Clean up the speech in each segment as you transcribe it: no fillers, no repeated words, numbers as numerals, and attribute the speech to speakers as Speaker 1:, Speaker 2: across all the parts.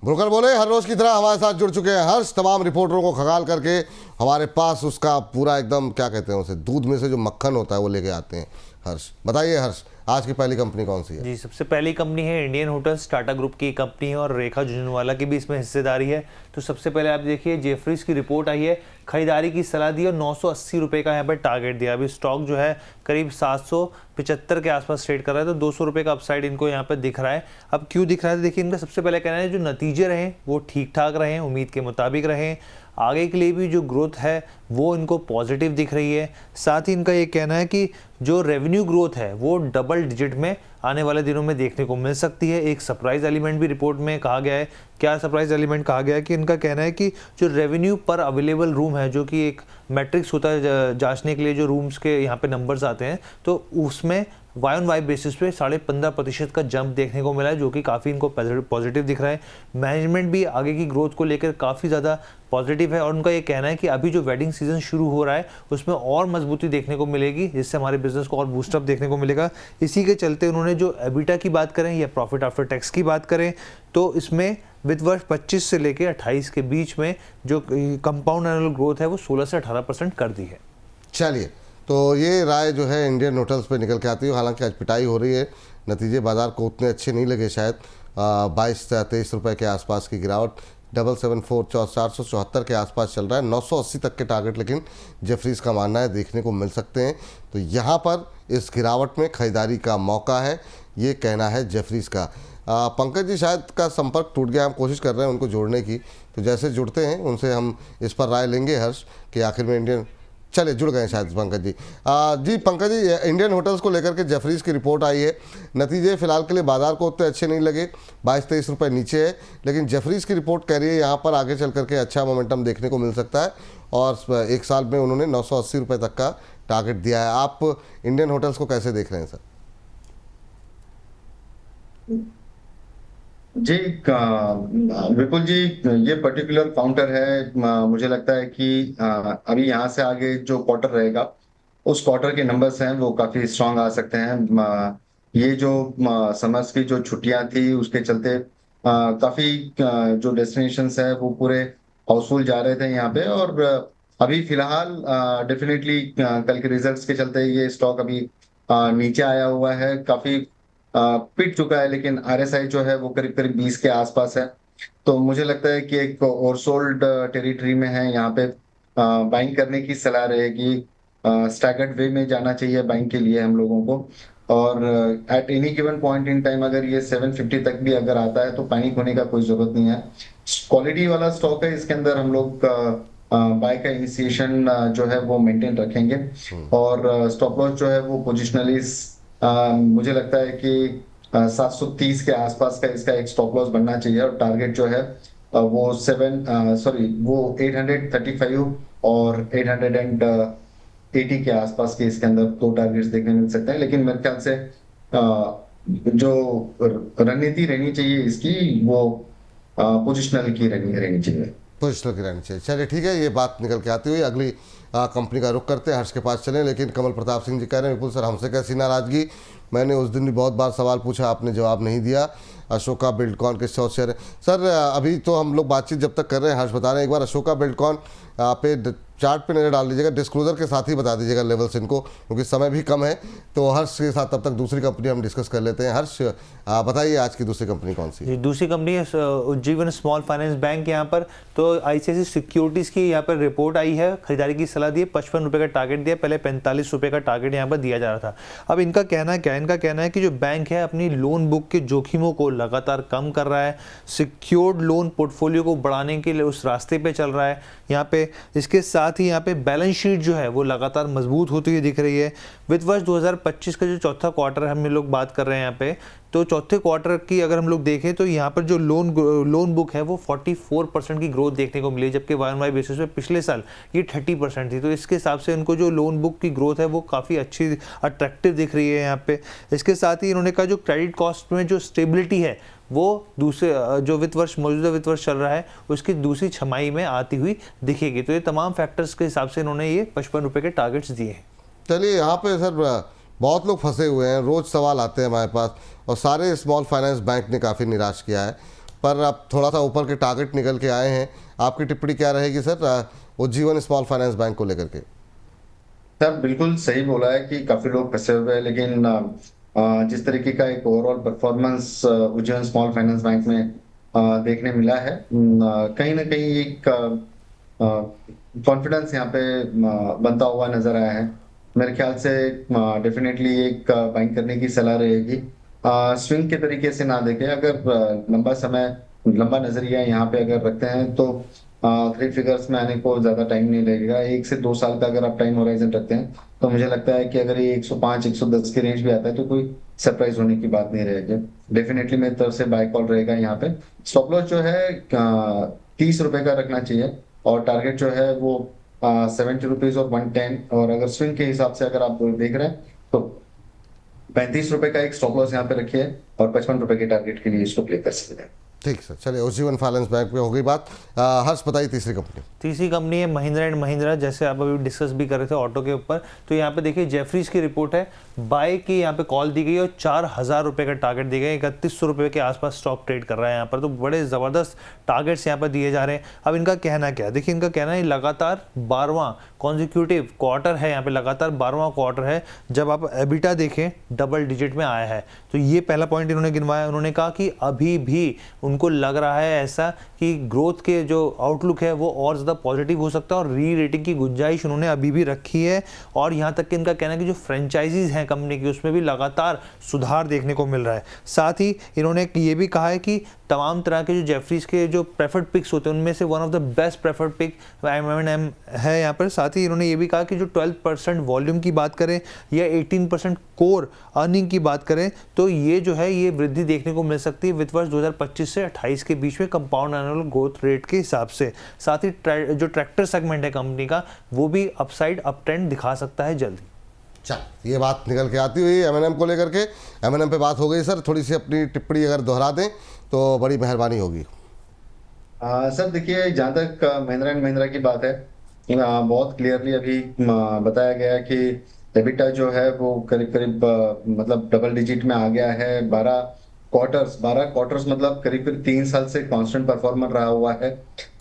Speaker 1: Broker बोले हर रोज की तरह हमारे साथ जुड़ चुके हैं हर्ष। तमाम रिपोर्टरों को खगाल करके हमारे पास उसका पूरा एकदम क्या कहते हैं उसे, दूध में से जो मक्खन होता है वो लेके आते हैं हर्ष। बताइए हर्ष, आज की पहली कंपनी कौन सी है?
Speaker 2: जी, सबसे पहली कंपनी है इंडियन होटल्स, टाटा ग्रुप की कंपनी है और रेखा झुंझुनवाला की भी इसमें हिस्सेदारी है। तो सबसे पहले आप देखिए जेफरीज की रिपोर्ट आई है, खरीदारी की सलाह दी और 980 रुपये का यहाँ पर टारगेट दिया। अभी स्टॉक जो है करीब 775 के आसपास ट्रेड कर रहा है, तो 200 रुपये का अपसाइड इनको यहाँ पर दिख रहा है। अब क्यों दिख रहा है? देखिए इनका सबसे पहले कहना है जो नतीजे रहे वो ठीक ठाक रहे, उम्मीद के मुताबिक रहे, आगे के लिए भी जो ग्रोथ है वो इनको पॉजिटिव दिख रही है। साथ ही इनका ये कहना है कि जो रेवेन्यू ग्रोथ है वो डबल डिजिट में आने वाले दिनों में देखने को मिल सकती है। एक सरप्राइज एलिमेंट भी रिपोर्ट में कहा गया है। क्या सरप्राइज एलिमेंट कहा गया है कि इनका कहना है कि जो रेवेन्यू पर अवेलेबल रूम है, जो कि एक मैट्रिक्स होता है जांचने के लिए जो रूम्स के यहाँ पे नंबर्स आते हैं, तो उसमें वाई ऑन वाई बेसिस पे 15.5% का जंप देखने को मिला है, जो कि काफ़ी इनको पॉजिटिव दिख रहा है। मैनेजमेंट भी आगे की ग्रोथ को लेकर काफ़ी ज़्यादा पॉजिटिव है और उनका ये कहना है कि अभी जो वेडिंग सीजन शुरू हो रहा है उसमें और मजबूती देखने को मिलेगी, जिससे हमारे बिजनेस को और बूस्टअप देखने को मिलेगा। इसी के चलते उन्होंने जो एबिटा की बात करें या प्रॉफिट आफ्टर टैक्स की बात करें, तो इसमें वित्त वर्ष 25 से लेकर 28 के बीच में जो कंपाउंड एनुअल ग्रोथ है वो 16 से 18% कर दी है।
Speaker 1: चलिए, तो ये राय जो है इंडियन होटल्स पे निकल के आती है। हालांकि आज पिटाई हो रही है, नतीजे बाजार को उतने अच्छे नहीं लगे शायद। 22-23 रुपये के आसपास की गिरावट, 474 के आसपास चल रहा है। 980 तक के टारगेट लेकिन जेफरीज का मानना है देखने को मिल सकते हैं। तो यहाँ पर इस गिरावट में खरीदारी का मौका है, ये कहना है जेफरीज का। पंकज जी शायद का संपर्क टूट गया, हम कोशिश कर रहे हैं उनको जोड़ने की, तो जैसे जुड़ते हैं उनसे हम इस पर राय लेंगे हर्ष कि आखिर में इंडियन, चले जुड़ गए शायद पंकज जी। जी पंकज जी, इंडियन होटल्स को लेकर के जेफरीज की रिपोर्ट आई है। नतीजे फिलहाल के लिए बाजार को उतने अच्छे नहीं लगे, 22-23 रुपये नीचे है, लेकिन जेफरीज की रिपोर्ट कह रही है यहाँ पर आगे चल करके अच्छा मोमेंटम देखने को मिल सकता है और एक साल में उन्होंने 980 रुपये तक का टारगेट दिया है। आप इंडियन होटल्स को कैसे देख रहे हैं सर?
Speaker 3: जी विपुल जी, ये पर्टिकुलर काउंटर है, मुझे लगता है कि अभी यहाँ से आगे जो क्वार्टर रहेगा उस क्वार्टर के नंबर्स हैं वो काफी स्ट्रांग आ सकते हैं। ये जो समर्स की जो छुट्टियां थी उसके चलते काफी जो डेस्टिनेशंस है वो पूरे हाउसफुल जा रहे थे यहाँ पे, और अभी फिलहाल डेफिनेटली कल के रिजल्ट्स के चलते ये स्टॉक अभी नीचे आया हुआ है, काफी पिट चुका है, लेकिन आरएसआई जो है वो करीब करीब 20 के आसपास है। तो मुझे लगता है कि एक ओवरसोल्ड टेरिटरी में है, यहाँ पे बाइंग करने की सलाह रहेगी। स्टैगर्ड वे में जाना चाहिए बाइंग के लिए हम लोगों को, और at any given point in time अगर ये 750 तक भी अगर आता है तो पैनिक होने का कोई जरूरत नहीं है। क्वालिटी वाला स्टॉक है, इसके अंदर हम लोग बाय का इनिशिएशन जो है वो मेंटेन रखेंगे, और स्टॉप लॉस जो है वो पोजिशनली मुझे लगता है कि 730 के आसपास का इसका एक स्टॉप लॉस बनना चाहिए, और टारगेट जो है वो 835 और 880 के आसपास के इसके अंदर दो टारगेट्स देखने मिल सकते हैं। लेकिन मेरे ख्याल से जो रणनीति रहनी चाहिए इसकी वो पोजिशनल की रहनी चाहिए।
Speaker 1: पोजिशनल की रहनी चाहिए। चलिए ठीक है, ये बात निकल के आती हुई अगली कंपनी का रुख करते हैं, हर्ष के पास चलें। लेकिन कमल प्रताप सिंह जी कह रहे हैं विपुल सर हमसे कैसी नाराजगी, मैंने उस दिन भी बहुत बार सवाल पूछा, आपने जवाब नहीं दिया। अशोका बिल्डकॉन के शॉर्ट शेयर सर, अभी तो हम लोग बातचीत जब तक कर रहे हैं, हर्ष बता रहे हैं, एक बार अशोका बिल्डकॉन पे चार्ट पे नज़र डाल दीजिएगा, डिस्क्लोजर के साथ ही बता दीजिएगा लेवल्स इनको, क्योंकि समय भी कम है। तो हर्ष के साथ तब तक दूसरी कंपनी हम डिस्कस कर लेते हैं। हर्ष बताइए आज की दूसरी कंपनी कौन सी है?
Speaker 2: दूसरी कंपनी है उज्जीवन स्मॉल फाइनेंस बैंक। यहाँ पर तो आईसीआईसीआई सिक्योरिटीज़ की यहाँ पर रिपोर्ट आई है, खरीदारी की सलाह दी है, 55 रुपये का टारगेट दिया, पहले 45 रुपये का टारगेट यहाँ पर दिया जा रहा था। अब इनका कहना क्या है? इनका कहना है कि जो बैंक है अपनी लोन बुक के जोखिमों को लगातार कम कर रहा है, सिक्योर्ड लोन पोर्टफोलियो को बढ़ाने के लिए उस रास्ते पे चल रहा है यहाँ पे। इसके साथ ही यहाँ पे बैलेंस शीट जो है वो लगातार मजबूत होती हुई दिख रही है। वित्त वर्ष 2025 का जो चौथा क्वार्टर हम लोग बात कर रहे हैं यहाँ पे, तो चौथे क्वार्टर की अगर हम लोग देखें तो यहाँ पर जो लोन बुक है वो 44% की ग्रोथ देखने को मिली, जबकि वाई ऑन वाई बेसिस पे पिछले साल ये 30% थी। तो इसके हिसाब से उनको जो लोन बुक की ग्रोथ है वो काफ़ी अच्छी अट्रैक्टिव दिख रही है यहाँ पे। इसके साथ ही इन्होंने कहा जो क्रेडिट कॉस्ट में जो स्टेबिलिटी है वो दूसरे जो वित्त वर्ष मौजूदा वित्त वर्ष चल रहा है उसकी दूसरी छमाही में आती हुई दिखेगी। तो ये तमाम फैक्टर्स के हिसाब से इन्होंने ये 55 रुपये के टारगेट्स दिए हैं।
Speaker 1: चलिए, यहाँ पे सर बहुत लोग फंसे हुए हैं, रोज़ सवाल आते हैं हमारे पास, और सारे स्मॉल फाइनेंस बैंक ने काफ़ी निराश किया है। पर अब थोड़ा सा ऊपर के टारगेट निकल के आए हैं। आपकी टिप्पणी क्या रहेगी sir Ujjivan small finance bank को लेकर के?
Speaker 3: सर बिल्कुल सही बोला है कि काफी लोग फंसे हुए हैं, लेकिन जिस तरीके का एक overall performance Ujjain small finance bank में देखने मिला है, कहीं ना कहीं एक कॉन्फिडेंस यहाँ पे बनता हुआ नजर आया है। मेरे ख्याल से डेफिनेटली एक बाइंग करने की सलाह रहेगी। स्विंग के तरीके से ना देखें, अगर लंबा समय, लंबा नजरिया यहाँ पे अगर रखते हैं तो थ्री फिगर्स में आने को ज्यादा टाइम नहीं लगेगा। 1 से 2 साल का अगर आप टाइम होराइजन रखते हैं तो मुझे लगता है कि अगर ये 105 110 की रेंज भी आता है तो कोई सरप्राइज होने की बात नहीं रहेगी। डेफिनेटली मेरी तरफ से बाय कॉल रहेगा यहाँ पे। स्टॉप लॉस जो है 30 रुपए का रखना चाहिए, और टारगेट जो है वो 70 रुपीज और 110। और अगर स्विंग के हिसाब से अगर आप देख रहे हैं तो 35 रुपए का एक स्टॉप लॉस यहाँ पे रखिए, और 55 रुपए के टारगेट के लिए इसको प्ले कर सकते हैं।
Speaker 1: ठीक सर, चलिए उज्जीवन फाइनेंस बैंक पे हो गई बात। हर्ष बताइए तीसरी कंपनी।
Speaker 2: तीसरी कंपनी है महिंद्रा एंड महिंद्रा, जैसे आप अभी डिस्कस भी कर रहे थे ऑटो के ऊपर। तो यहाँ पे देखिए जेफरीज की रिपोर्ट है, बाय की यहाँ पे कॉल दी गई और 4000 रुपये का टारगेट दिया गया। 3100 रुपये के आसपास स्टॉक ट्रेड कर रहा है यहाँ पर, तो बड़े ज़बरदस्त टारगेट्स यहाँ पर दिए जा रहे हैं। अब इनका कहना क्या है, देखिए इनका कहना है लगातार 12वां कॉन्जिक्यूटिव क्वार्टर है यहाँ पे, लगातार 12वां क्वार्टर है जब आप एबिटा देखें डबल डिजिट में आया है। तो ये पहला पॉइंट इन्होंने गिनवाया। उन्होंने कहा कि अभी भी उनको लग रहा है ऐसा कि ग्रोथ के जो आउटलुक है वो और ज़्यादा पॉजिटिव हो सकता है, और री रेटिंग की गुंजाइश उन्होंने अभी भी रखी है। और यहाँ तक कि इनका कहना है कि जो फ्रेंचाइजीज हैं कंपनी की उसमें भी लगातार सुधार देखने को मिल रहा है। साथ ही इन्होंने ये भी कहा है कि तमाम तरह के जो जेफरीज के जो प्रेफर्ड पिक्स होते हैं उनमें से one of the best preferred pick M&M है यहाँ पर। साथ ही इन्होंने ये भी कहा कि जो 12% वॉल्यूम की बात करें या 18% कोर अर्निंग की बात करें तो ये जो है ये वृद्धि देखने को मिल सकती है वित्त वर्ष 2025 से 28 के बीच में कंपाउंड एनुअल ग्रोथ रेट के हिसाब से। साथ ही जो ट्रैक्टर सेगमेंट है कंपनी का वो भी अपसाइड अप ट्रेंड दिखा सकता है जल्दी।
Speaker 1: चल ये बात निकल के आती हुई M&M को लेकर के। M&M पे बात हो गई सर, थोड़ी सी अपनी टिप्पणी अगर दोहरा दें तो बड़ी मेहरबानी होगी।
Speaker 3: सर देखिए, जहाँ तक महिंद्रा एंड महिंद्रा की बात है, बहुत क्लियरली अभी बताया गया कि एबिटा जो है वो करीब करीब मतलब डबल डिजिट में आ गया है। 12 क्वार्टर्स मतलब करीब करीब 3 साल से कांस्टेंट परफॉर्मर रहा हुआ है।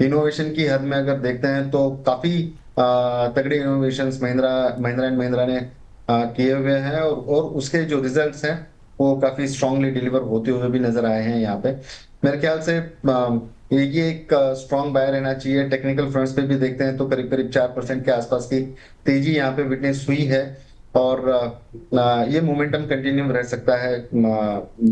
Speaker 3: इनोवेशन की हद में अगर देखते हैं तो काफी तगड़े इनोवेशंस महिंद्रा एंड महिंद्रा ने किए हुए हैं, और उसके जो रिजल्ट्स हैं वो काफी स्ट्रांगली डिलीवर होते हुए भी नजर आए हैं यहाँ पे। मेरे ख्याल से ये एक स्ट्रांग बाय रहना चाहिए। टेक्निकल फ्रंट्स पे भी देखते हैं तो करीब करीब 4% के आसपास की तेजी यहाँ पे विटनेस हुई है, और ये मोमेंटम कंटिन्यू रह सकता है।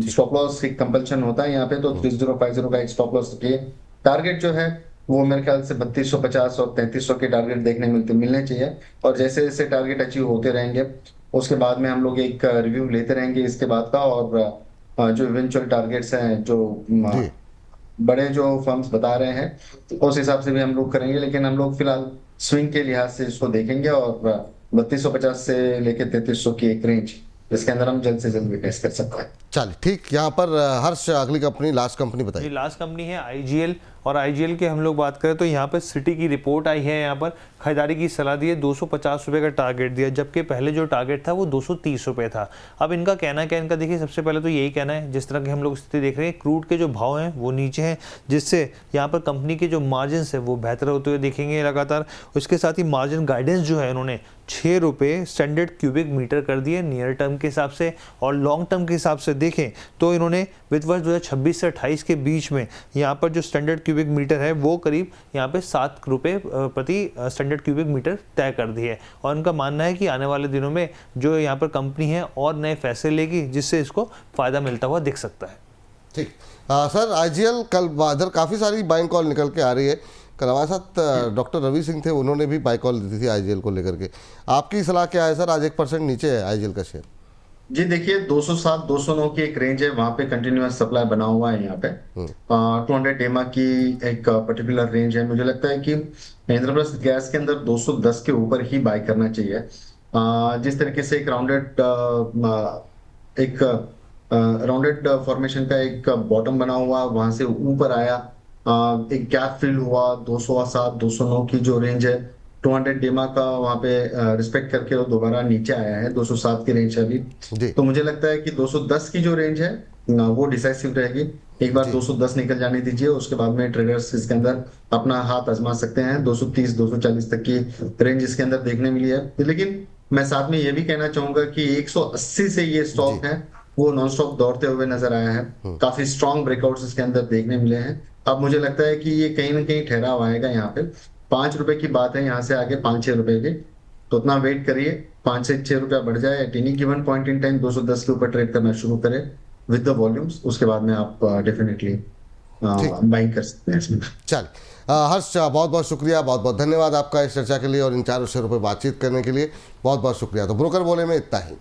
Speaker 3: स्टॉप लॉस की कंपल्शन होता है यहाँ पे, तो 3050 का एक स्टॉप लॉस रखिए। टारगेट जो है वो मेरे ख्याल से 3250 और 3300 के टारगेट देखने मिलने चाहिए, और जैसे जैसे टारगेट अचीव होते रहेंगे उसके बाद में हम लोग एक रिव्यू लेते रहेंगे इसके बाद का, और जो इवेंचुअल टारगेट्स हैं जो बड़े जो फर्म्स बता रहे हैं उस हिसाब से भी हम लोग करेंगे। लेकिन हम लोग फिलहाल स्विंग के लिहाज से इसको देखेंगे, और 3250 से लेके 3300 की एक रेंज इसके अंदर हम जल्द से जल्द विटनेस कर सकते हैं।
Speaker 1: चलिए ठीक, यहाँ पर हर्ष अगली कंपनी, लास्ट कंपनी बताइए।
Speaker 2: लास्ट कंपनी है IGL, और IGL के हम लोग बात करें तो यहाँ पर सिटी की रिपोर्ट आई है। यहाँ पर खरीदारी की सलाह दी है, 250 रुपये का टारगेट दिया, जबकि पहले जो टारगेट था वो 230 रुपये था। अब इनका कहना क्या है, इनका देखिए सबसे पहले तो यही कहना है, जिस तरह की हम लोग स्थिति देख रहे हैं क्रूड के जो भाव हैं वो नीचे हैं, जिससे यहाँ पर कंपनी के जो मार्जिन है वो बेहतर होते हुए दिखेंगे लगातार। उसके साथ ही मार्जिन गाइडेंस जो है इन्होंने 6 रुपये स्टैंडर्ड क्यूबिक मीटर कर दिए नियर टर्म के हिसाब से, और लॉन्ग टर्म के हिसाब से देखें तो इन्होंने वित्त वर्ष 2026 से 28 के बीच में यहाँ पर जो स्टैंडर्ड क्यूबिक मीटर है वो करीब यहाँ पे 7 रुपये प्रति स्टैंडर्ड क्यूबिक मीटर तय कर दी है। और उनका मानना है कि आने वाले दिनों में जो यहाँ पर कंपनी है और नए फैसले लेगी जिससे इसको फायदा मिलता हुआ दिख सकता है।
Speaker 1: ठीक सर, IGL कल इधर काफ़ी सारी बाइंग कॉल निकल के आ रही है। कल हमारे साथ डॉक्टर रवि सिंह थे, उन्होंने भी बाई कॉल दी थी IGL को लेकर के। आपकी सलाह क्या है सर? आज 1% नीचे है IGL का शेयर।
Speaker 3: जी देखिए, 207 209 की एक रेंज है, वहां पे कंटिन्यूअस सप्लाई बना हुआ है यहाँ पे। 200 डेमा की एक पर्टिकुलर रेंज है। मुझे लगता है कि इंद्रप्रस्थ गैस के अंदर 210 के ऊपर ही बाय करना चाहिए। जिस तरीके से एक राउंडेड फॉर्मेशन का एक बॉटम बना हुआ, वहां से ऊपर आया, एक गैप फिल हुआ 207 209 की जो रेंज है, 200 डेमा का वहां पे रिस्पेक्ट करके वो दोबारा नीचे आया है, 207 की रेंज है अभी। तो मुझे लगता है कि 210 की जो रेंज है वो डिसाइसिव रहेगी। एक बार 210 निकल जाने दीजिए, उसके बाद में ट्रेडर्स इसके अंदर अपना हाथ आजमा सकते हैं। 230 240 तक की रेंज इसके अंदर देखने मिली है। लेकिन मैं साथ में ये भी कहना चाहूंगा कि 180 से ये स्टॉक है वो नॉन स्टॉप दौड़ते हुए नजर आया है। काफी स्ट्रॉन्ग ब्रेकआउट्स इसके अंदर देखने मिले हैं। अब मुझे लगता है कि ये कहीं ना कहीं ठहराव आएगा यहाँ पे। 5 रुपए की बात है, यहाँ से आगे 5-6 रुपए की, तो उतना वेट करिए। 5 से 6 रुपया बढ़ जाए at any given point in time, 210 के ऊपर ट्रेड करना शुरू करें विद द वॉल्यूम्स, उसके बाद में आप डेफिनेटली बाइंग कर सकते हैं इसमें।
Speaker 1: चल हर्ष, बहुत बहुत शुक्रिया, बहुत बहुत धन्यवाद आपका इस चर्चा के लिए और इन चारों शेयरों पर बातचीत करने के लिए बहुत बहुत शुक्रिया। तो ब्रोकर बोले में इतना ही।